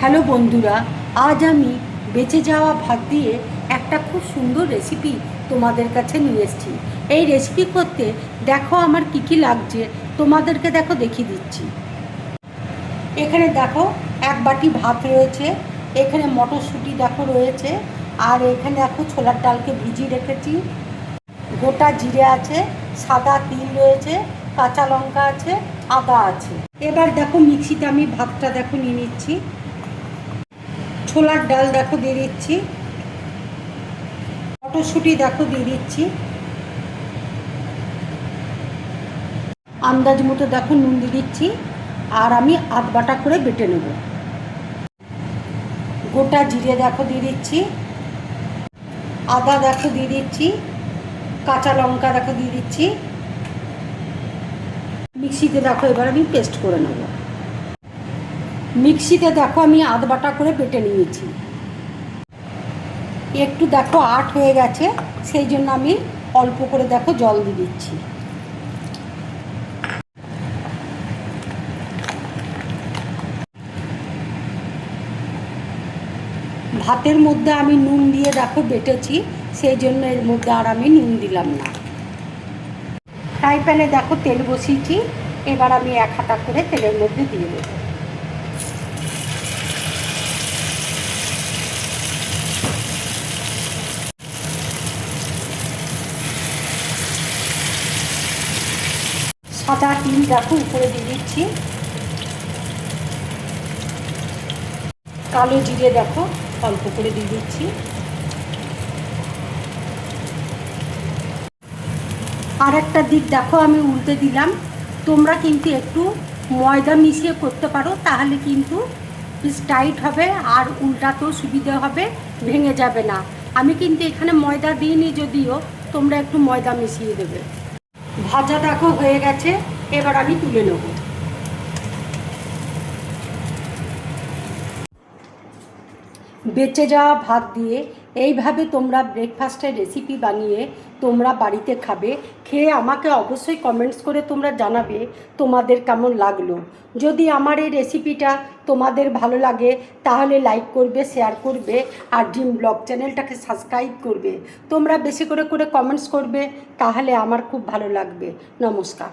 Hello বন্ধুরা, আজ আমি বেঁচে যাওয়া ভাত দিয়ে একটা খুব সুন্দর রেসিপি তোমাদের কাছে নিয়ে এসেছি। এই রেসিপি করতে দেখো আমার কী কী লাগছে, তোমাদেরকে দেখো দেখিয়ে দিচ্ছি। এখানে দেখো এক বাটি ভাত রয়েছে, এখানে মটরশুঁটি দেখো রয়েছে, আর এখানে দেখো ছোলার ডালকে ভিজিয়ে রেখেছি, গোটা জিরে আছে, সাদা তিল রয়েছে, কাঁচা লঙ্কা আছে, আদা আছে। এবার দেখো মিক্সিতে আমি ভাতটা দেখো নিয়ে নিচ্ছি। ছোলার ডাল দেখো দিয়ে দিচ্ছি, মটরশুঁটি দেখো দিয়ে দিচ্ছি, আন্দাজ মতো দেখো নুন দিয়ে দিচ্ছি, আর আমি আধ বাটা করে বেটে নেব। গোটা জিরে দেখো দিয়ে দিচ্ছি, আদা দেখো দিয়ে দিচ্ছি, কাঁচা লঙ্কা দেখো দিয়ে দিচ্ছি। মিক্সিতে দেখো এবার আমি পেস্ট করে নেব। মিক্সিতে দেখো আমি আধ বাটা করে বেটে নিয়েছি। একটু দেখো আট হয়ে গেছে, সেই জন্য আমি অল্প করে দেখো জল দিয়ে দিচ্ছি। ভাতের মধ্যে আমি নুন দিয়ে দেখো বেটেছি, সেই জন্য এর মধ্যে আর আমি নুন দিলাম না। ফ্রাই প্যানে দেখো তেল বসিয়েছি, এবার আমি এক হাতা করে তেলের মধ্যে দিয়ে দেব। সাদা তিল দেখো উপরে দিয়ে দিচ্ছি, কালো জিরে দেখো অল্প করে দিয়ে দিচ্ছি। আর একটা দিক দেখো আমি উল্টে দিলাম। তোমরা কিন্তু একটু ময়দা মিশিয়ে করতে পারো, তাহলে কিন্তু বেশ টাইট হবে আর উল্টাতেও সুবিধে হবে, ভেঙে যাবে না। আমি কিন্তু এখানে ময়দা দিইনি, যদিও তোমরা একটু ময়দা মিশিয়ে দেবে। ভাজা দেখো হয়ে গেছে, এবার আমি তুলে নেব। বেঁচে যাওয়া ভাত দিয়ে এইভাবে তোমরা ব্রেকফাস্টের রেসিপি বানিয়ে তোমরা বাড়িতে খাবে। খেয়ে আমাকে অবশ্যই কমেন্টস করে তোমরা জানাবে তোমাদের কেমন লাগলো। যদি আমার এই রেসিপিটা তোমাদের ভালো লাগে তাহলে লাইক করবে, শেয়ার করবে, আর ড্রিম ব্লগ চ্যানেলটাকে সাবস্ক্রাইব করবে। তোমরা বেশি করে কমেন্টস করবে, তাহলে আমার খুব ভালো লাগবে। নমস্কার।